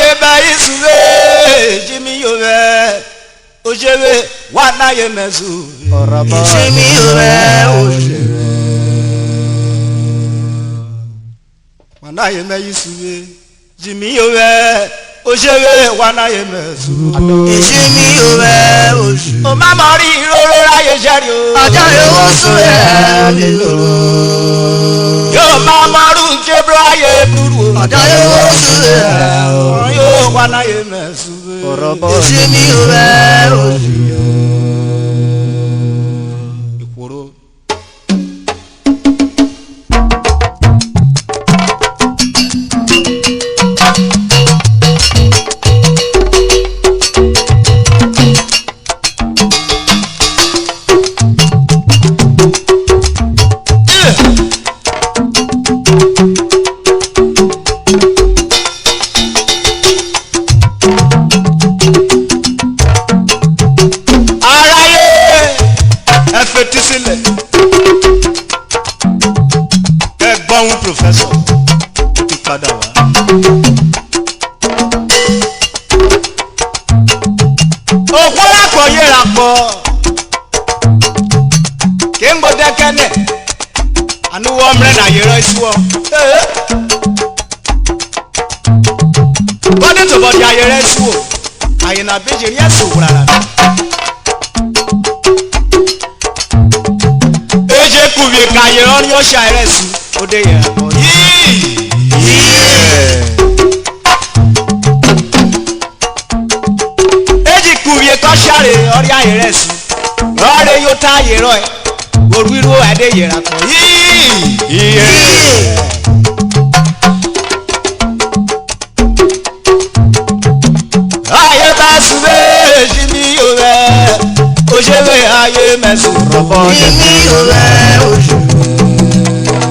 Ayemesuvwe Jimmy Ove Ojewe wana Ayemesuvwe Jimmy Ove Ojewe wana Ayemesuvwe Jimmy Ove Ojewe wana Ayemesuvwe Jimmy Ove Ojewe o mama ri roro aye jari o ajare wo sure lilo yo mama ru jebro aye buru ajare wo sure yo wana Ayemesuvwe Urhobo Jimmy Ove Ojewe ikoro Professor ti padà wá. Òkú lápò yẹra pọ̀ kí n gbọdọ̀ kẹ́nẹ̀ ànúwọ̀ mìíràn náà yẹrọ ìṣúwọ̀. Bọ́dé tó bọ́dé ayẹrẹ ìṣúwọ̀ àyìnà bèjì rí ẹ̀sùn òwúrà rà. Èjè kùbì ká yẹrọ ní ọ̀ṣà ẹ̀rẹ̀ sùn. Ode yẹn akọ yìí. Eji kurie kọ́ṣàrè ọ̀rí ayẹrẹ sí. Rọ́ọ̀rẹ́ yóò tá ayẹrọ ẹ̀. Orúurú adé yẹn akọ yìí. Ayemesuvwe Jimmy Ove Ojewe Ayemesuvwe Jimmy Ove Ojewe.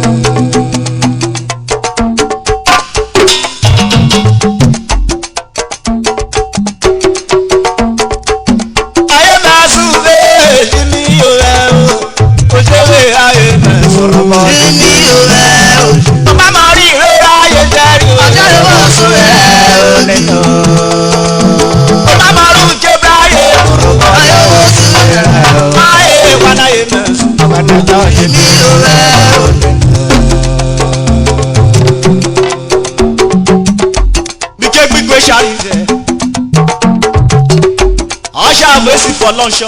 Wesi for lunch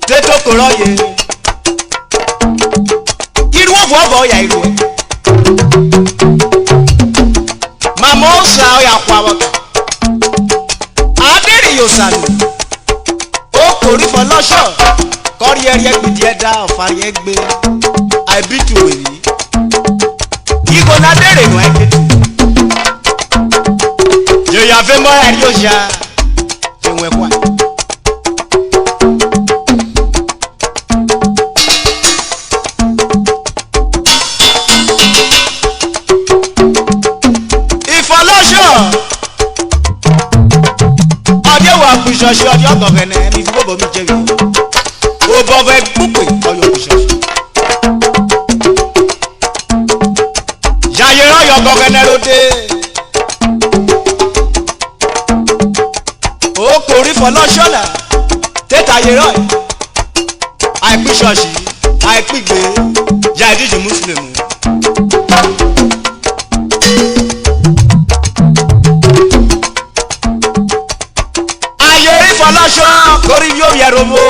teto koro ye iru ovo ya iru e mama osa ya kwa waka adiri yosanu o kori for lunch kori eri egbidi eda ofari egbe aibitu eri igo na dere no eketu je ya ve mo eri oja Wekwa. Ìfọlọ́ṣọ́ ọdẹ wà kùsọ̀ṣọ́ ọdẹ ọgọ̀gẹ̀nẹ̀ ní ìfowópamọ́ mi jẹ́rìí o bọ̀bẹ̀ púpẹ̀ ọyọ kùsọ̀ṣọ́ yàyẹ̀rọ̀ ọyọ ọgọ̀gẹ̀nẹ̀ lóde. Okori fọlọ́ṣọ́là tẹ́tà yẹrọ ẹ̀ àìpí ṣọ́ọ̀ṣì àìpí gbé ya ìdíje mùsùlùmí. Ayẹ̀rí fọlọ́ṣọ́ kórí yóò yẹ̀rọ mọ́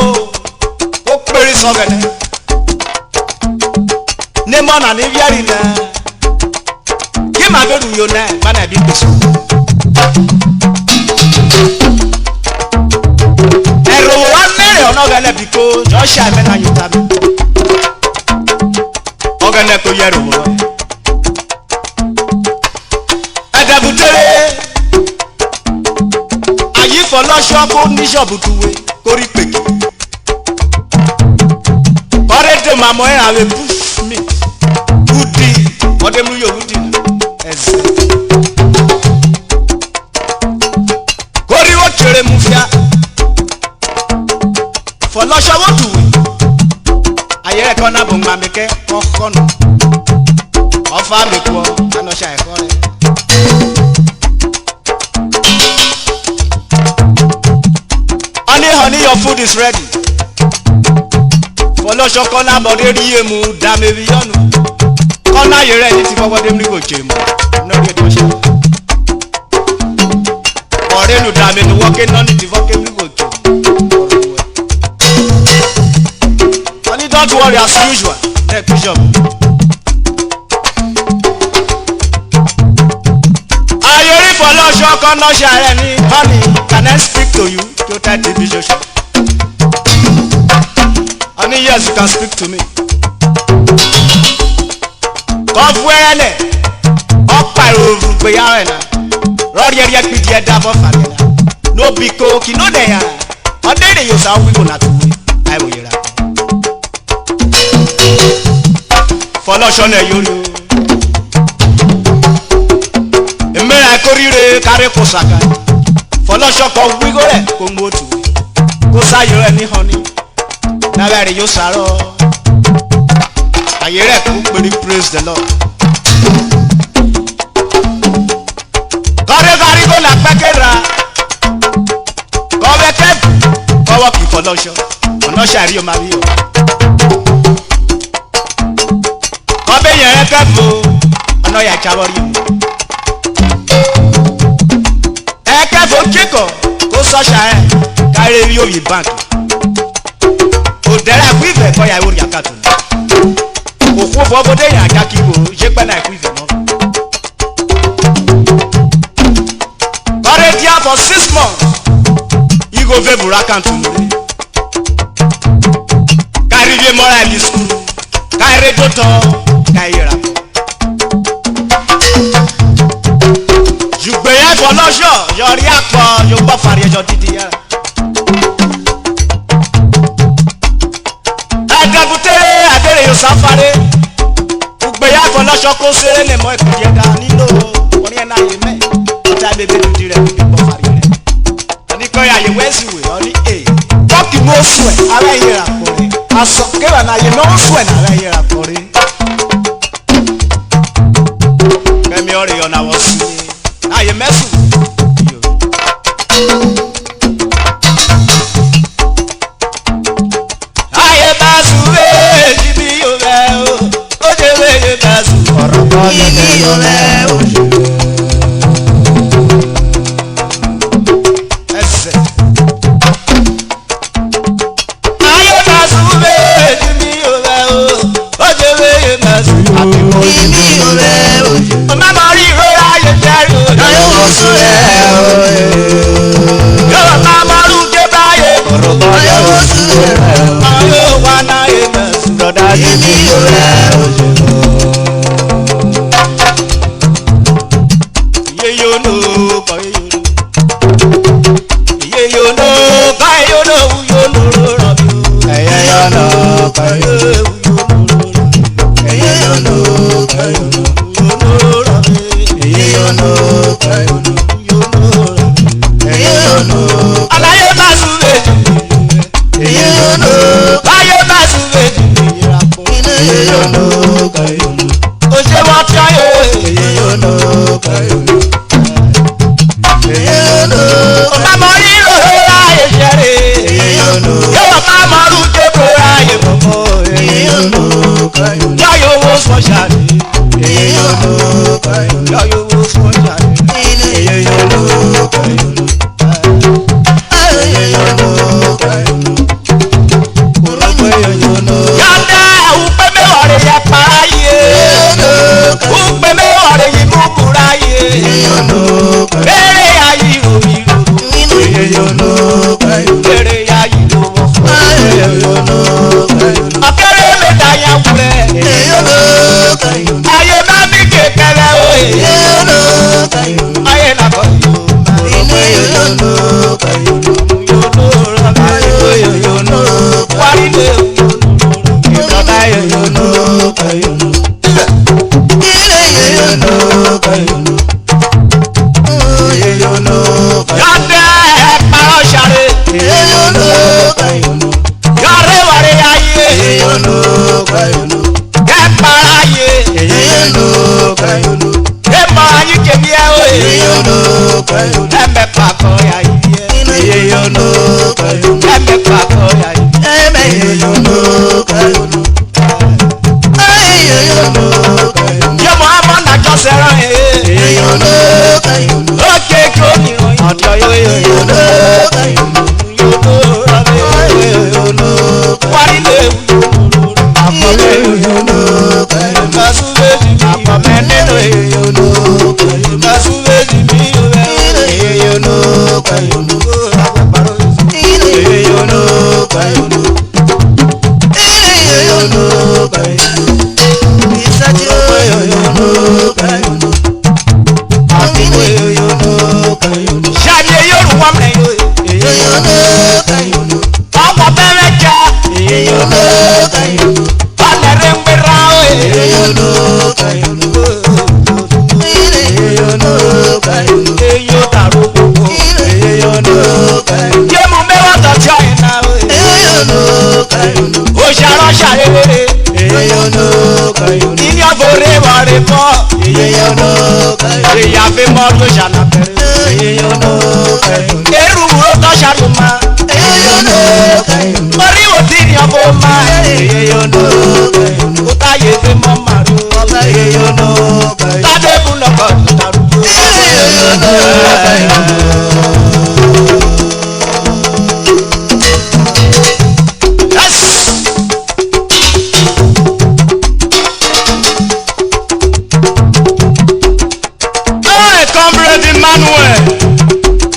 ó péré sọ́gẹ̀dẹ̀ ní mọ́nà ní yẹ́rì náà kí màá bẹ̀rù yóò náà gbọ́dọ̀ ẹ̀bí gbèsè. Ọ̀nà biko Joshua mena yuta mi. Ọ̀gẹ̀nẹ̀ kò yẹ̀rù wọ̀. Ẹ̀dẹ̀bùtẹ́rẹ́ àyífọ̀lọ́ṣọ́ kó níṣọ̀bù tuwe kórí pèkì. Kọ́rẹ́dẹ̀ màmọ́ ẹ̀ àwẹ̀ bush meat. Wúdi ọ̀dẹ́mú yóò wúdi ẹ̀sẹ̀. Kórí wọ́n kéré mu fíà. Fọlọ́ṣọ́ wọ́n tuwe. Ayẹ̀rẹ̀ kan náà bò ń gbà mí kẹ́ ọkọ̀ nù. Ọfà mi kú ọ, ànọ́ṣà ẹ̀kọ́ rẹ̀. your food is ready. Folosho corner body riemu dame biyonu. Corner you ready to forward them go chemo. No get to share. Or they no dame no working on it to work go chemo. Only don't worry as usual. Next bishop. Folosho corner share ni honey. Can I speak to you? To tell the bishop. Honey, yes, you can speak to me. Kofwele, opa Urhobo yana. Rori eri ekpidi eda bo farena. No biko ki no de ya. Ode de yo sa wi go na tuwe. Ai wo yera. Folosho na yoro. Emera korire kare kosaka. Folosho ko wi go re ko motu. Ko sayo eni honey. Na very you sorrow. Ayere ku praise the Lord. Gari go la pekera. Go beke. Go work for Folosho. Ono shari o ma bi o. Go be yen kefu. Ono ya chawori. E kefu kiko. Ko so sha e. Kare ri o yi bank. Odera kwive ko ya ori akatu. Oku bobo de ya jakibo, je pe na kwive no. Bare dia for 6 months. You go ve buraka ntumure. Kariye mora mi school. Kaire toto, kaira. Jugbe ya Folosho, yori apo, yo gbo fari ejo didi ya. Adabute adere yo safare. Ugbe ya Folosho ko sere le mo ekuje da nilo ori ena ye me. Ta bebe dudi re bi bo fari re. Ani ko ya ye wesi we oni e. Talk no swear ara ye ra pore. Aso ke wa na ye no swear na ara ye ra pore. Kemi ori ona wo si. Ayemesuvwe.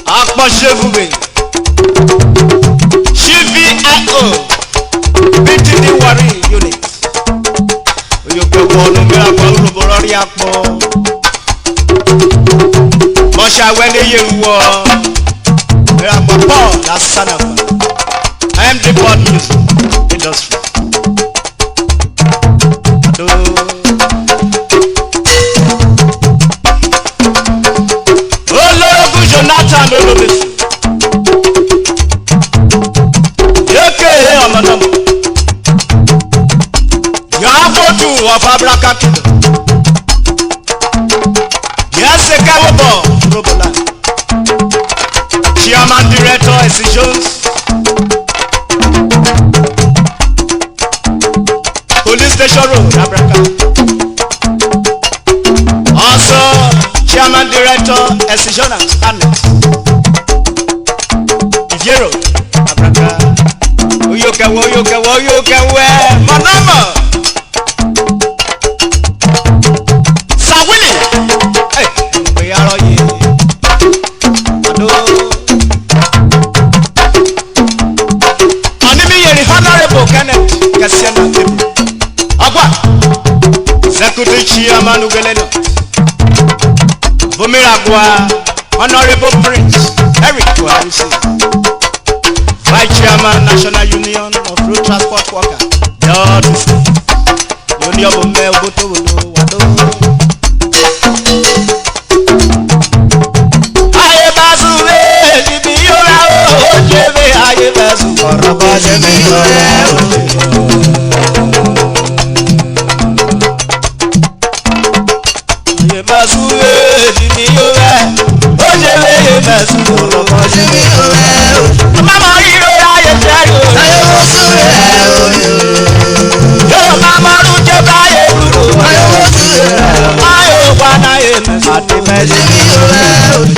Ayemesuvwe, CVIO, BTD Wari Unit. Oyokebo numira kwa Urhobo lori apo. Mosha wende yewo. Mira kwa Paul that's son of I am the pod music industry. Jonathan Olobesi. Yeke amanamo. Yafotu of Abracatu. Yes, a Kawobo, Robola. Chairman Director Decisions. Police Station Road, Abracatu. Also, Chairman Director Decisions Annex. Ivero, Abraka. Oyokewe, Manama. Sawili. Hey, we are all here. Ado. Animi yeri Honorable Kenneth Kasiana Table. Agwa. Secretary Chairman Ugeleno. Bumiragwa, Honorable Prince Eric Warusi, Vice Chairman National Union of Road Transport Workers, Union of Mel Boto Wado. Ayemesuvwe, Jibiyora, Ojebe, Ayemesuvwe, Urhobo, Jibiyora, Ayemesuvwe, Jibiyora, Ojebe, Ayemesuvwe, Urhobo, Jibiyora. Mama hiro Ayemesuvwe, Ayemesuvwe, yo mama ruje baye ruru, Ayemesuvwe, ayo bana Ayemesuvwe, Jibiyora.